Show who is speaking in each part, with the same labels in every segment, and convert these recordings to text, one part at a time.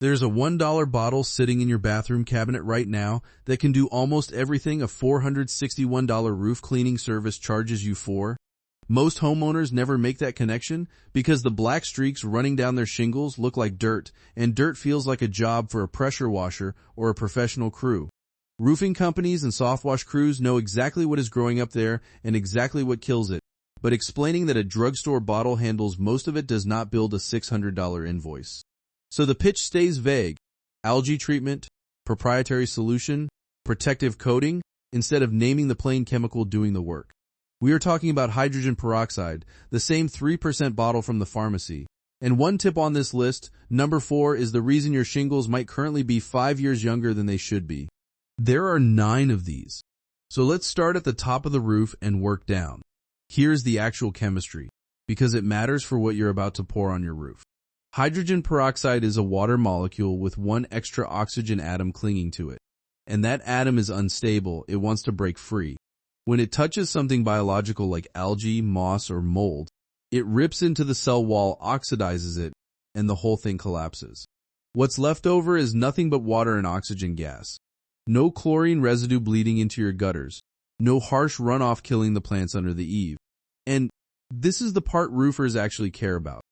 Speaker 1: There's a $1 bottle sitting in your bathroom cabinet right now that can do almost everything a $461 roof cleaning service charges you for. Most homeowners never make that connection because the black streaks running down their shingles look like dirt, and dirt feels like a job for a pressure washer or a professional crew. Roofing companies and soft wash crews know exactly what is growing up there and exactly what kills it, but explaining that a drugstore bottle handles most of it does not build a $600 invoice. So the pitch stays vague: algae treatment, proprietary solution, protective coating, instead of naming the plain chemical doing the work. We are talking about hydrogen peroxide, the same 3% bottle from the pharmacy. And one tip on this list, number 4, is the reason your shingles might currently be 5 years younger than they should be. There are 9 of these. So let's start at the top of the roof and work down. Here's the actual chemistry, because it matters for what you're about to pour on your roof. Hydrogen peroxide is a water molecule with one extra oxygen atom clinging to it. And that atom is unstable, it wants to break free. When it touches something biological like algae, moss, or mold, it rips into the cell wall, oxidizes it, and the whole thing collapses. What's left over is nothing but water and oxygen gas. No chlorine residue bleeding into your gutters. No harsh runoff killing the plants under the eave. And this is the part roofers actually care about.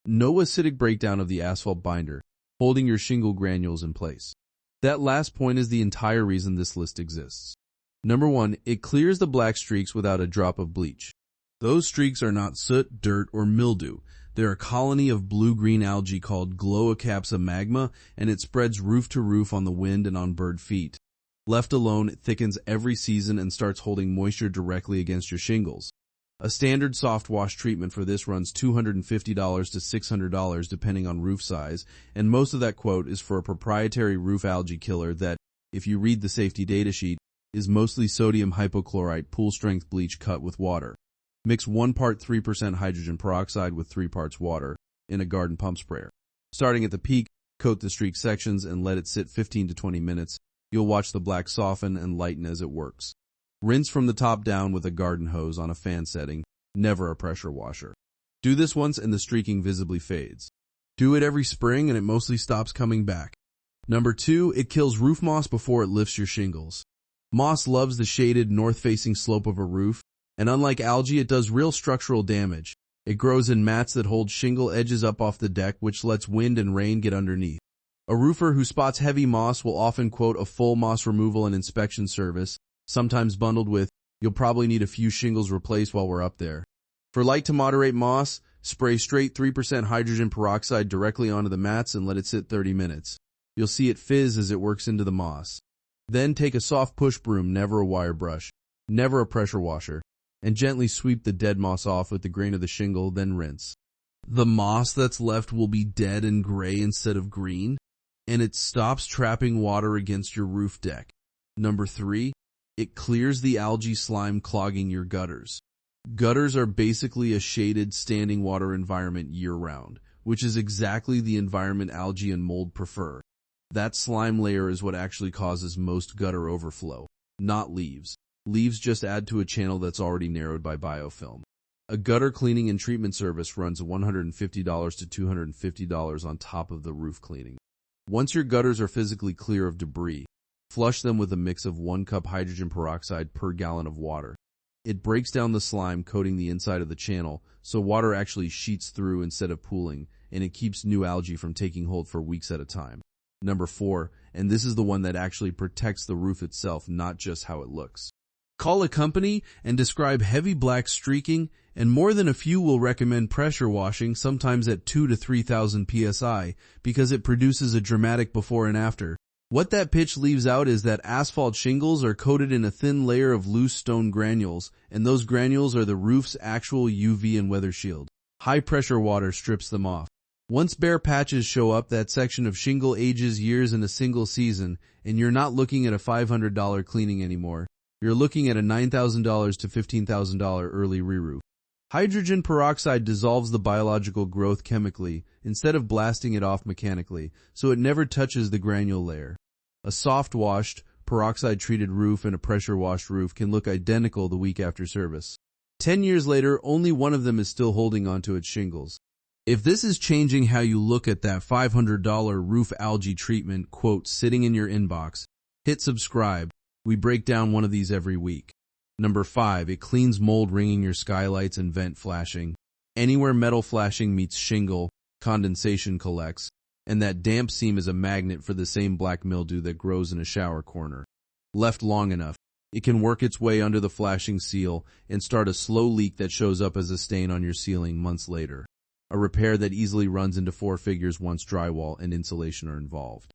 Speaker 1: No acidic breakdown of the asphalt binder, holding your shingle granules in place. That last point is the entire reason this list exists. Number 1, it clears the black streaks without a drop of bleach. Those streaks are not soot, dirt, or mildew. They're a colony of blue-green algae called Gloacapsa magma, and it spreads roof to roof on the wind and on bird feet. Left alone, it thickens every season and starts holding moisture directly against your shingles. A standard soft wash treatment for this runs $250 to $600 depending on roof size, and most of that quote is for a proprietary roof algae killer that, if you read the safety data sheet, is mostly sodium hypochlorite pool-strength bleach cut with water. Mix 1 part 3% hydrogen peroxide with 3 parts water in a garden pump sprayer. Starting at the peak, coat the streak sections and let it sit 15 to 20 minutes. You'll watch the black soften and lighten as it works. Rinse from the top down with a garden hose on a fan setting, never a pressure washer. Do this once and the streaking visibly fades. Do it every spring and it mostly stops coming back. Number 2, it kills roof moss before it lifts your shingles. Moss loves the shaded, north-facing slope of a roof, and unlike algae, it does real structural damage. It grows in mats that hold shingle edges up off the deck, which lets wind and rain get underneath. A roofer who spots heavy moss will often quote a full moss removal and inspection service, sometimes bundled with, "You'll probably need a few shingles replaced while we're up there." For light to moderate moss, spray straight 3% hydrogen peroxide directly onto the mats and let it sit 30 minutes. You'll see it fizz as it works into the moss. Then take a soft push broom, never a wire brush, never a pressure washer, and gently sweep the dead moss off with the grain of the shingle, then rinse. The moss that's left will be dead and gray instead of green, and it stops trapping water against your roof deck. Number 3, it clears the algae slime clogging your gutters. Gutters are basically a shaded standing water environment year-round, which is exactly the environment algae and mold prefer. That slime layer is what actually causes most gutter overflow, not leaves. Leaves just add to a channel that's already narrowed by biofilm. A gutter cleaning and treatment service runs $150 to $250 on top of the roof cleaning. Once your gutters are physically clear of debris, flush them with a mix of 1 cup hydrogen peroxide per gallon of water. It breaks down the slime coating the inside of the channel, so water actually sheets through instead of pooling, and it keeps new algae from taking hold for weeks at a time. Number 4, and this is the one that actually protects the roof itself, not just how it looks. Call a company and describe heavy black streaking, and more than a few will recommend pressure washing, sometimes at 2,000 to 3,000 psi, because it produces a dramatic before and after. What that pitch leaves out is that asphalt shingles are coated in a thin layer of loose stone granules, and those granules are the roof's actual UV and weather shield. High pressure water strips them off. Once bare patches show up, that section of shingle ages years in a single season, and you're not looking at a $500 cleaning anymore. You're looking at a $9,000 to $15,000 early re-roof. Hydrogen peroxide dissolves the biological growth chemically instead of blasting it off mechanically, so it never touches the granule layer. A soft-washed, peroxide-treated roof and a pressure-washed roof can look identical the week after service. 10 years later, only one of them is still holding onto its shingles. If this is changing how you look at that $500 roof algae treatment quote sitting in your inbox, hit subscribe. We break down one of these every week. Number 5, it cleans mold ringing your skylights and vent flashing. Anywhere metal flashing meets shingle, condensation collects, and that damp seam is a magnet for the same black mildew that grows in a shower corner. Left long enough, it can work its way under the flashing seal and start a slow leak that shows up as a stain on your ceiling months later. A repair that easily runs into 4 figures once drywall and insulation are involved.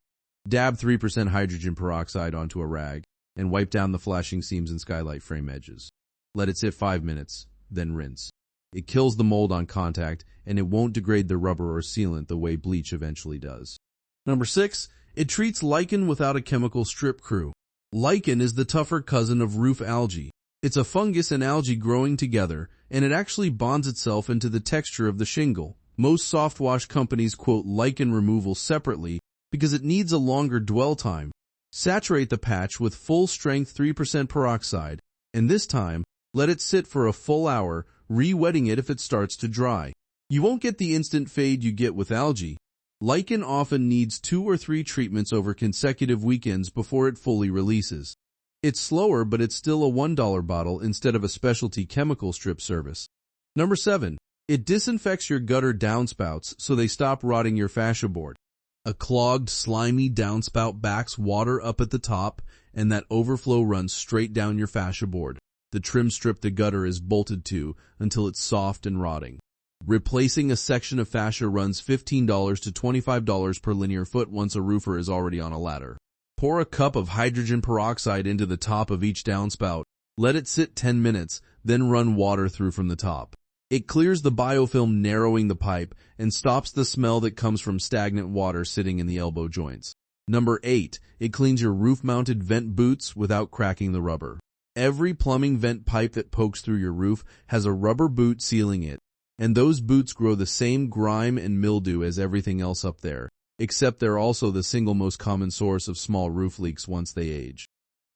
Speaker 1: Dab 3% hydrogen peroxide onto a rag and wipe down the flashing seams and skylight frame edges. Let it sit 5 minutes, then rinse. It kills the mold on contact, and it won't degrade the rubber or sealant the way bleach eventually does. Number 6, it treats lichen without a chemical strip crew. Lichen is the tougher cousin of roof algae. It's a fungus and algae growing together, and it actually bonds itself into the texture of the shingle. Most soft wash companies quote lichen removal separately because it needs a longer dwell time. Saturate the patch with full-strength 3% peroxide, and this time, let it sit for a full hour, re-wetting it if it starts to dry. You won't get the instant fade you get with algae. Lichen often needs 2 or 3 treatments over consecutive weekends before it fully releases. It's slower, but it's still a $1 bottle instead of a specialty chemical strip service. Number 7, it disinfects your gutter downspouts so they stop rotting your fascia board. A clogged, slimy downspout backs water up at the top, and that overflow runs straight down your fascia board. The trim strip the gutter is bolted to until it's soft and rotting. Replacing a section of fascia runs $15 to $25 per linear foot once a roofer is already on a ladder. Pour a cup of hydrogen peroxide into the top of each downspout. Let it sit 10 minutes, then run water through from the top. It clears the biofilm narrowing the pipe and stops the smell that comes from stagnant water sitting in the elbow joints. Number 8, it cleans your roof-mounted vent boots without cracking the rubber. Every plumbing vent pipe that pokes through your roof has a rubber boot sealing it, and those boots grow the same grime and mildew as everything else up there, except they're also the single most common source of small roof leaks once they age.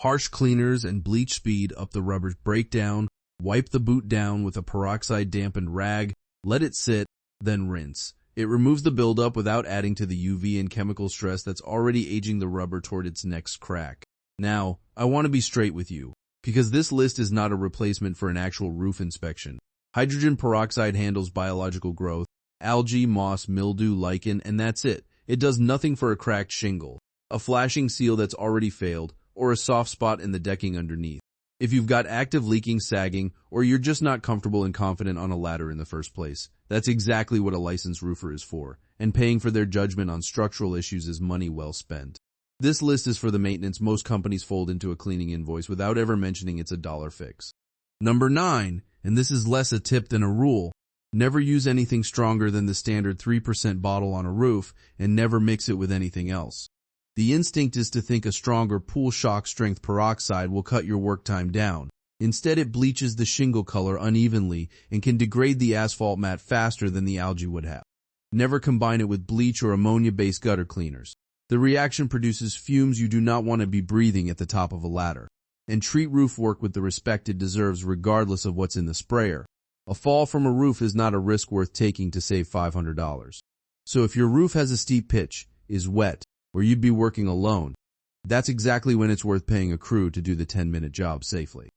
Speaker 1: Harsh cleaners and bleach speed up the rubber's breakdown. Wipe the boot down with a peroxide-dampened rag, let it sit, then rinse. It removes the buildup without adding to the UV and chemical stress that's already aging the rubber toward its next crack. Now, I want to be straight with you, because this list is not a replacement for an actual roof inspection. Hydrogen peroxide handles biological growth, algae, moss, mildew, lichen, and that's it. It does nothing for a cracked shingle, a flashing seal that's already failed, or a soft spot in the decking underneath. If you've got active leaking, sagging, or you're just not comfortable and confident on a ladder in the first place, that's exactly what a licensed roofer is for, and paying for their judgment on structural issues is money well spent. This list is for the maintenance most companies fold into a cleaning invoice without ever mentioning it's a dollar fix. Number 9, and this is less a tip than a rule, never use anything stronger than the standard 3% bottle on a roof, and never mix it with anything else. The instinct is to think a stronger pool shock strength peroxide will cut your work time down. Instead, it bleaches the shingle color unevenly and can degrade the asphalt mat faster than the algae would have. Never combine it with bleach or ammonia-based gutter cleaners. The reaction produces fumes you do not want to be breathing at the top of a ladder. And treat roof work with the respect it deserves regardless of what's in the sprayer. A fall from a roof is not a risk worth taking to save $500. So if your roof has a steep pitch, is wet, or you'd be working alone, that's exactly when it's worth paying a crew to do the 10-minute job safely.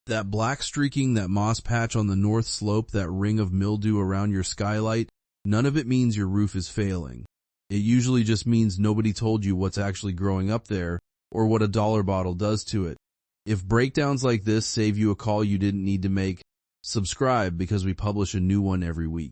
Speaker 1: That black streaking, that moss patch on the north slope, that ring of mildew around your skylight, none of it means your roof is failing. It usually just means nobody told you what's actually growing up there or what a dollar bottle does to it. If breakdowns like this save you a call you didn't need to make, subscribe because we publish a new one every week.